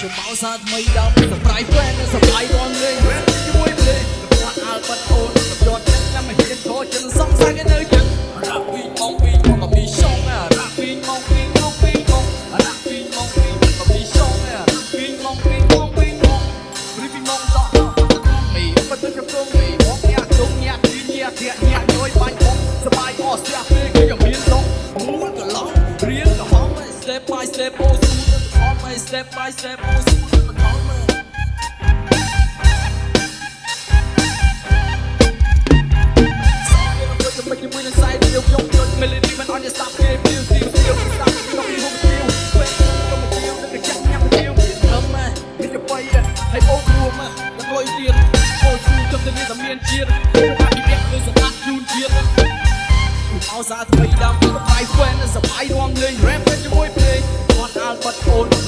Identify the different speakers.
Speaker 1: ជាមកសាថ្មីដល់សប្រៃហ្វេនសប្រៃរំលេងរ៉េបជាមួយភ្លេងគាត់អាល់បាត់អូនយត់ចិត្តចាំមិនហ៊ានខជិនសងសាគេនៅចិត្តរ៉ាប់ពីមកក៏ពីឆុងរ៉ាប់ពីមករ៉ាប់ពីមកក៏ពីឆុងរ៉ាប់ពីមកព្រីពីមកតមីបាត់ទៅជុំមីមកញ៉ាជុំញ៉ាទីញ៉ាធាក់ញ៉ាយបាញ់បងសបាយអស់ស្ទះពេលគឺយ៉ាងមានឡងមូលក៏ឡងរៀនក៏ហម step by step អូស៊ូអត់ step by step អូស៊ូមិនខំមើលមិនជាមួយនឹង side យកខ្ញុំយក melody មិនអត់ស្ដាប់គេ feel ស្ដាប់ក្នុងនេះហុំ feel ពេលខ្ញុំមកជាវនឹងចាក់ញ៉ាំជាវធំម៉ែនេះទៅបីហើយបោករួមមកលុយទៀតអូស៊ូចំទៅនេះតែមានជាតិអាពីនេះគឺសម្រាប់ជូនជាតិអោសាថ្មីដាំទៅបាយហ្វេនសបាយរំលេង rap ជាមួយភ្លេងគាត់អាល់បាត់អូន